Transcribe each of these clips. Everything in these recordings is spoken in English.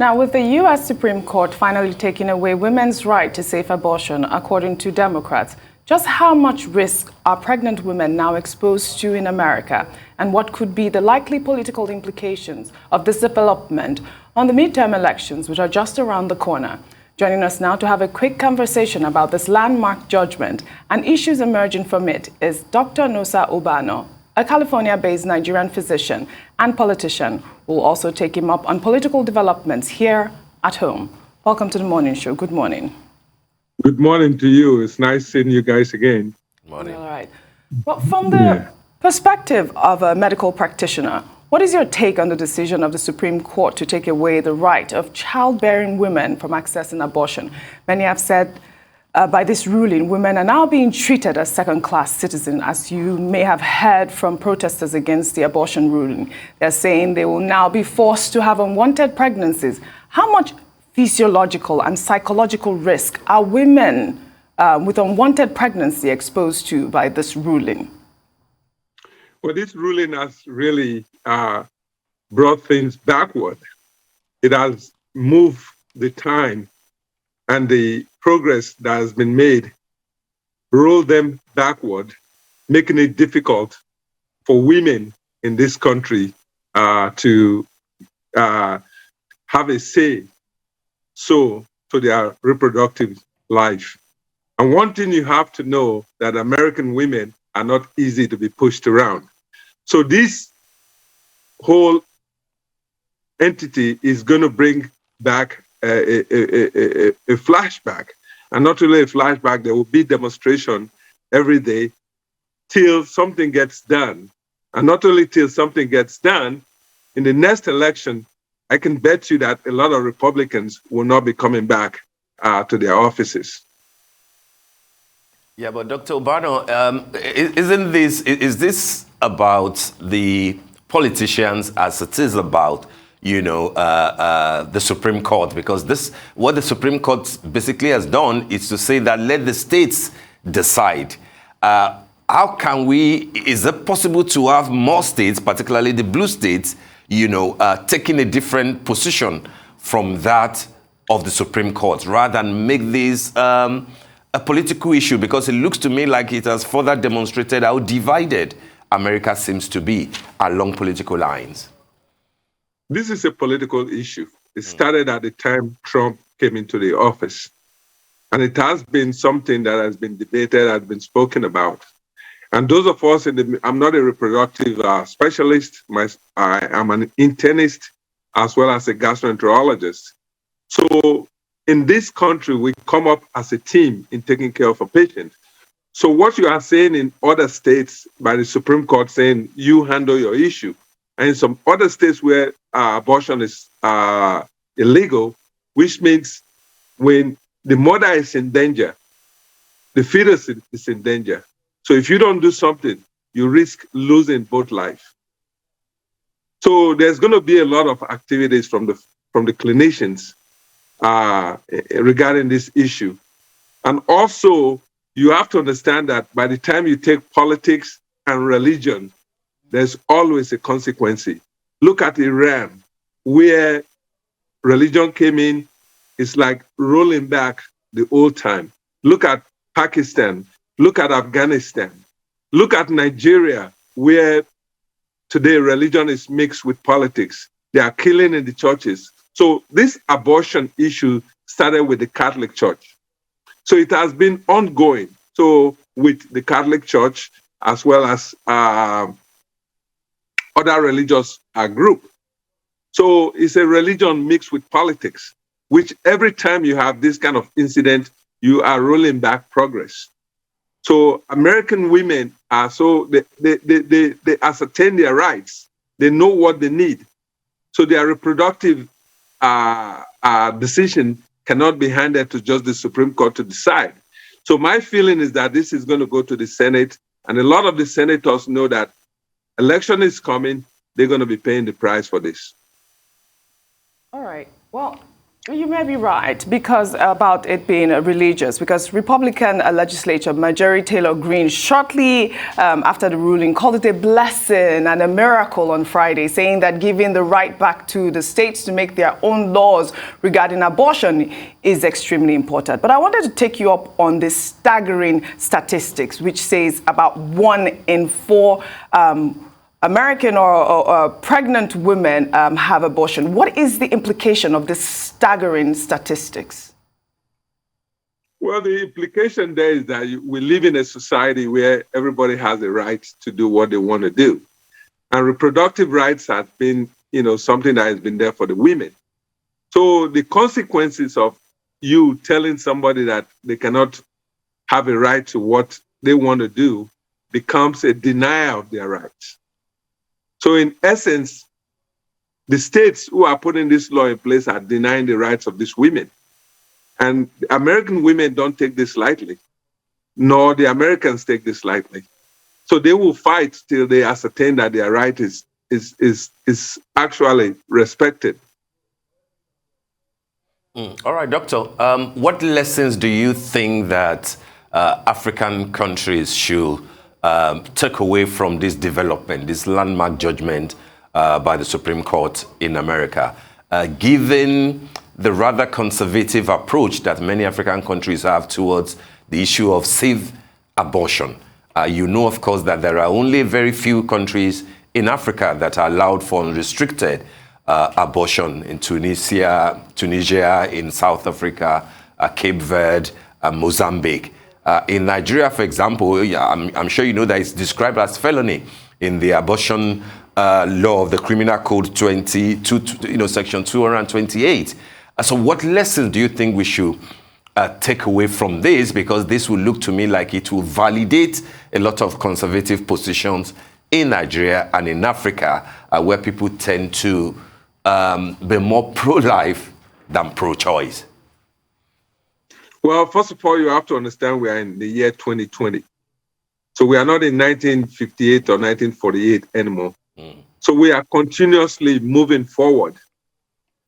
Now, with the U.S. Supreme Court finally taking away women's right to safe abortion, according to Democrats, just how much risk are pregnant women now exposed to in America? And what could be the likely political implications of this development on the midterm elections, which are just around the corner? Joining us now to have a quick conversation about this landmark judgment and issues emerging from it is Dr. Nosa Obanor, a California-based Nigerian physician and politician. We'll also take him up on political developments here at home. Welcome to the morning show. Good morning. Good morning to you. It's nice seeing you guys again. Good morning. All right. Well, from the perspective of a medical practitioner, what is your take on the decision of the Supreme Court to take away the right of childbearing women from accessing abortion? Many have said by this ruling, women are now being treated as second-class citizens, as you may have heard from protesters against the abortion ruling. They're saying they will now be forced to have unwanted pregnancies. How much physiological and psychological risk are women with unwanted pregnancy exposed to by this ruling? Well, this ruling has really brought things backward. It has moved the time and the progress that has been made, rolled them backward, making it difficult for women in this country to have a say to their reproductive life. And one thing you have to know that American women are not easy to be pushed around. So this whole entity is going to bring back a flashback. And not really a flashback, there will be demonstration every day till something gets done. And not only till something gets done, in the next election, I can bet you that a lot of Republicans will not be coming back to their offices. Yeah, but Dr. Obanor, is this about the politicians as it is about, the Supreme Court? Because what the Supreme Court basically has done is to say that let the states decide. How can is it possible to have more states, particularly the blue states, taking a different position from that of the Supreme Court, rather than make this a political issue? Because it looks to me like it has further demonstrated how divided America seems to be along political lines. This is a political issue. It started at the time Trump came into the office. And it has been something that has been debated, has been spoken about. And those of us I'm not a reproductive specialist. I am an internist as well as a gastroenterologist. So in this country, we come up as a team in taking care of a patient. So what you are saying in other states by the Supreme Court saying you handle your issue, and in some other states where abortion is illegal, which means when the mother is in danger, the fetus is in danger. So if you don't do something, you risk losing both life. So there's going to be a lot of activities from the clinicians regarding this issue. And also, you have to understand that by the time you take politics and religion, there's always a consequence. Look at Iran, where religion came in, it's like rolling back the old time. Look at Pakistan, look at Afghanistan, look at Nigeria, where today religion is mixed with politics. They are killing in the churches. So this abortion issue started with the Catholic Church. So it has been ongoing. So with the Catholic Church, as well as other religious group. So it's a religion mixed with politics, which every time you have this kind of incident, you are rolling back progress. So American women are they ascertain their rights. They know what they need. So their reproductive decision cannot be handed to just the Supreme Court to decide. So my feeling is that this is going to go to the Senate, and a lot of the senators know that election is coming. They're going to be paying the price for this. All right. Well, You may be right because about it being religious, because Republican legislature Marjorie Taylor Greene shortly after the ruling called it a blessing and a miracle on Friday, saying that giving the right back to the states to make their own laws regarding abortion is extremely important. But I wanted to take you up on this staggering statistics, which says about 1 in 4 American or pregnant women have abortion. What is the implication of this staggering statistics? Well, the implication there is that we live in a society where everybody has a right to do what they want to do. And reproductive rights have been, something that has been there for the women. So the consequences of you telling somebody that they cannot have a right to what they want to do becomes a denial of their rights. So in essence, the states who are putting this law in place are denying the rights of these women. And American women don't take this lightly, nor the Americans take this lightly. So they will fight till they ascertain that their right is actually respected. All right, Doctor. What lessons do you think that African countries should take away from this development, this landmark judgment by the Supreme Court in America, given the rather conservative approach that many African countries have towards the issue of safe abortion? You know, of course, that there are only very few countries in Africa that are allowed for unrestricted abortion: in Tunisia, in South Africa, Cape Verde, Mozambique. In Nigeria, for example, I'm sure you know that it's described as felony in the abortion law of the Criminal Code Section 228. So what lessons do you think we should take away from this? Because this will look to me like it will validate a lot of conservative positions in Nigeria and in Africa, where people tend to be more pro-life than pro-choice. Well, first of all, you have to understand we are in the year 2020. So we are not in 1958 or 1948 anymore. So we are continuously moving forward.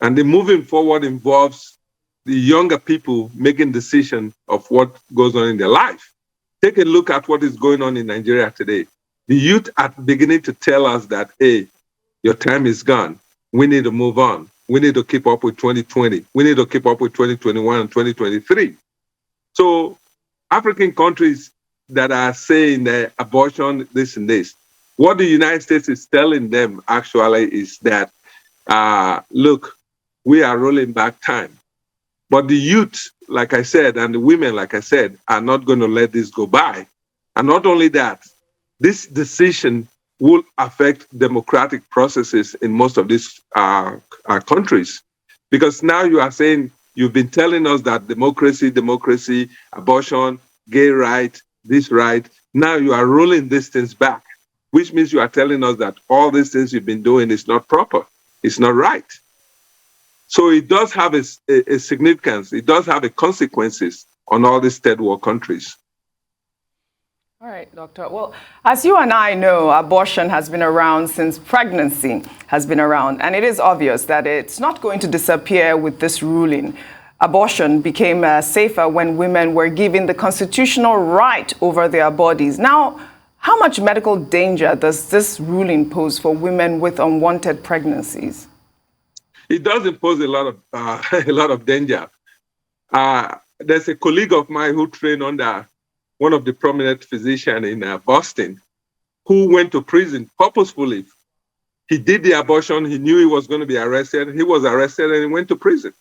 And the moving forward involves the younger people making decisions of what goes on in their life. Take a look at what is going on in Nigeria today. The youth are beginning to tell us that, hey, your time is gone. We need to move on. We need to keep up with 2020. We need to keep up with 2021 and 2023. So African countries that are saying that abortion, this and this, what the United States is telling them actually is that, look, we are rolling back time. But the youth, like I said, and the women, like I said, are not going to let this go by. And not only that, this decision will affect democratic processes in most of these countries. Because now you are saying, you've been telling us that democracy, abortion, gay right, this right. Now you are rolling these things back, which means you are telling us that all these things you've been doing is not proper. It's not right. So it does have a significance. It does have a consequences on all these third world countries. All right, Doctor. Well, as you and I know, abortion has been around since pregnancy has been around, and it is obvious that it's not going to disappear with this ruling. Abortion became safer when women were given the constitutional right over their bodies. Now, how much medical danger does this ruling pose for women with unwanted pregnancies? It does impose a lot of danger. There's a colleague of mine who trained under one of the prominent physicians in Boston, who went to prison purposefully. He did the abortion. He knew he was going to be arrested. He was arrested and he went to prison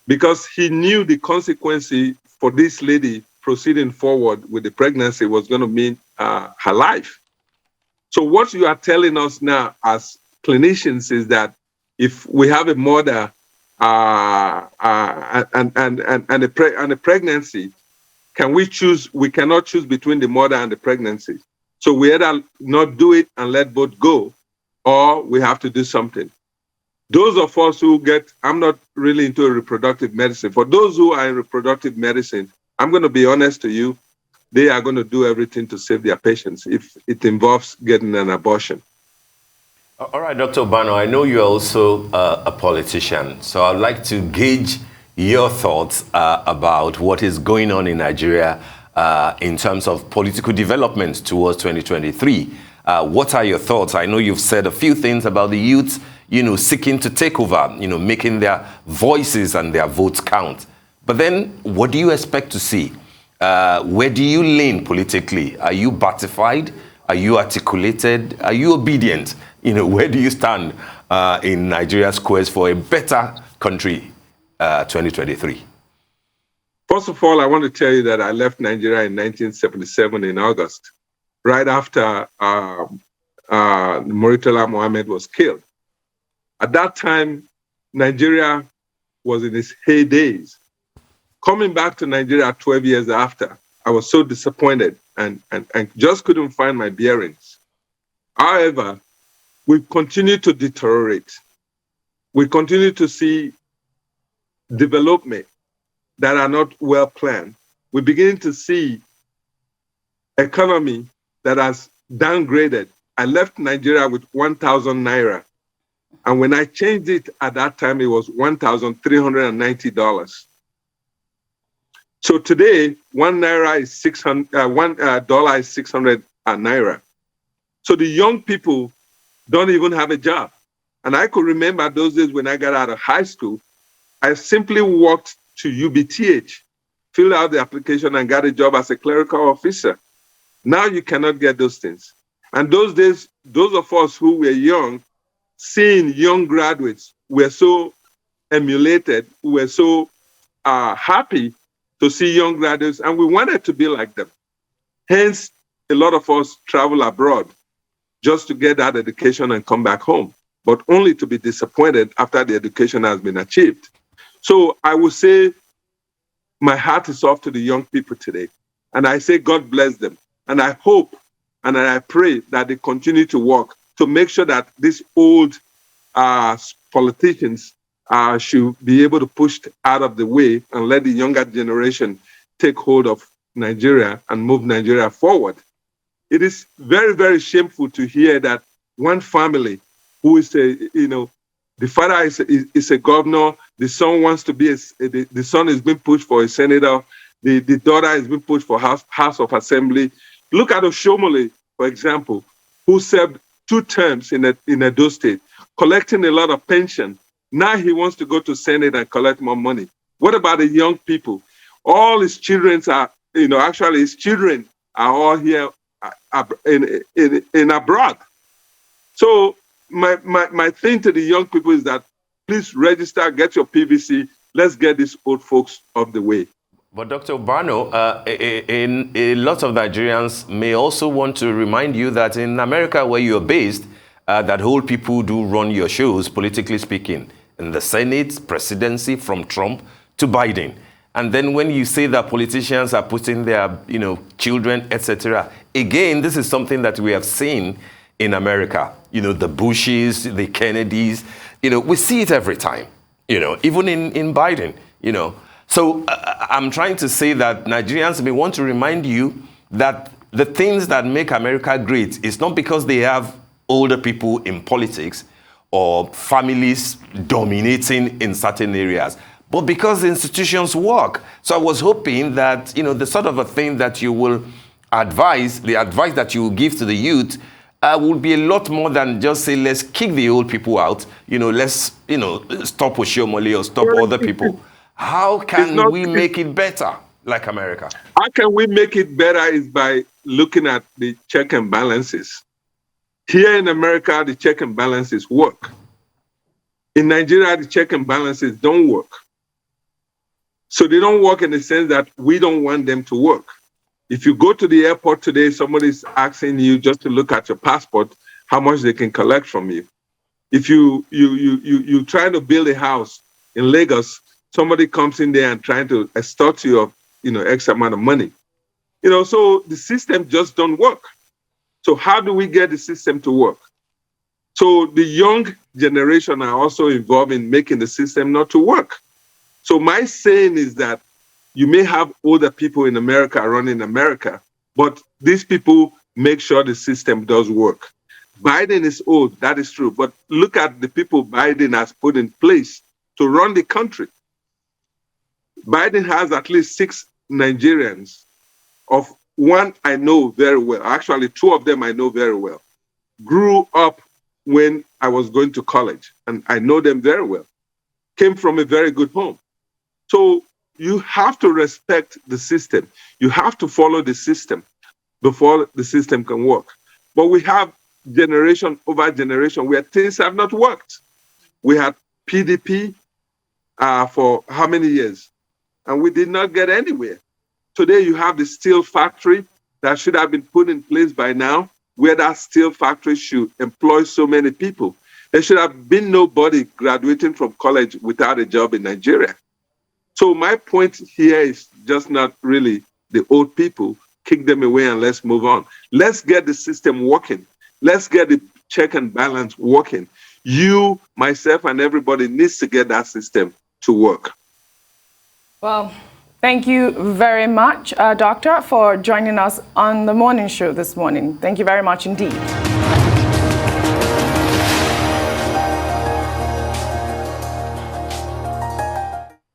because he knew the consequence for this lady proceeding forward with the pregnancy was going to mean her life. So what you are telling us now as clinicians is that if we have a mother and a pregnancy, can we choose? We cannot choose between the mother and the pregnancy. So we either not do it and let both go, or we have to do something. Those of us who I'm not really into reproductive medicine. For those who are in reproductive medicine, I'm going to be honest to you, they are going to do everything to save their patients if it involves getting an abortion. All right, Dr. Obanor, I know you're also a politician, so I'd like to gauge your thoughts about what is going on in Nigeria in terms of political development towards 2023. What are your thoughts? I know you've said a few things about the youth, seeking to take over, making their voices and their votes count. But then, what do you expect to see? Where do you lean politically? Are you batified? Are you articulated? Are you obedient? Where do you stand in Nigeria's quest for a better country, 2023? First of all, I want to tell you that I left Nigeria in 1977 in August, right after Murtala Mohammed was killed. At that time, Nigeria was in its heydays. Coming back to Nigeria 12 years after, I was so disappointed and just couldn't find my bearings. However, we continue to deteriorate. We continue to see development that are not well planned. We're beginning to see economy that has downgraded. I left Nigeria with 1,000 naira. And when I changed it at that time, it was $1,390. So today, $1 is 600 naira. So the young people don't even have a job. And I could remember those days when I got out of high school, I simply walked to UBTH, filled out the application and got a job as a clerical officer. Now you cannot get those things. And those days, those of us who were young, seeing young graduates, were so emulated, we were so happy to see young graduates, and we wanted to be like them. Hence, a lot of us travel abroad just to get that education and come back home, but only to be disappointed after the education has been achieved. So I would say my heart is off to the young people today. And I say God bless them. And I hope and I pray that they continue to work to make sure that these old politicians should be able to push out of the way and let the younger generation take hold of Nigeria and move Nigeria forward. It is very, very shameful to hear that one family who is the father is a governor, the son wants to be the son is being pushed for a senator, the daughter is being pushed for House of Assembly. Look at Oshomole, for example, who served 2 terms in Edo State, collecting a lot of pension. Now he wants to go to Senate and collect more money. What about the young people? All his children his children are all here in abroad. So my thing to the young people is that please register, get your PVC. Let's get these old folks off the way. But Dr. Obanor, a lot of Nigerians may also want to remind you that in America, where you're based, that old people do run your shows, politically speaking, in the Senate, presidency, from Trump to Biden. And then when you say that politicians are putting their, children, etc., again, this is something that we have seen in America. The Bushes, the Kennedys, we see it every time, even in Biden, So I'm trying to say that Nigerians may want to remind you that the things that make America great is not because they have older people in politics or families dominating in certain areas, but because the institutions work. So I was hoping that, the sort of a thing that you will advise, the advice that you will give to the youth will be a lot more than just say, let's kick the old people out, let's, stop Oshiomhole or stop other people. How can we make it better, like America? How can we make it better is by looking at the check and balances. Here in America, the check and balances work. In Nigeria, the check and balances don't work. So they don't work in the sense that we don't want them to work. If you go to the airport today, somebody's asking you just to look at your passport, how much they can collect from you. If you try to build a house in Lagos, somebody comes in there and trying to extort you of, X amount of money. So the system just don't work. So how do we get the system to work? So the young generation are also involved in making the system not to work. So my saying is that you may have older people in America running America, but these people make sure the system does work. Biden is old, that is true. But look at the people Biden has put in place to run the country. Biden has at least 6 Nigerians. Of one I know very well. Actually, 2 of them I know very well. Grew up when I was going to college, and I know them very well. Came from a very good home. So you have to respect the system. You have to follow the system before the system can work. But we have generation over generation where things have not worked. We had PDP for how many years? And we did not get anywhere. Today you have the steel factory that should have been put in place by now, where that steel factory should employ so many people. There should have been nobody graduating from college without a job in Nigeria. So my point here is just not really the old people, kick them away and let's move on. Let's get the system working. Let's get the check and balance working. You, myself, and everybody needs to get that system to work. Well, thank you very much, Doctor, for joining us on the morning show this morning. Thank you very much indeed.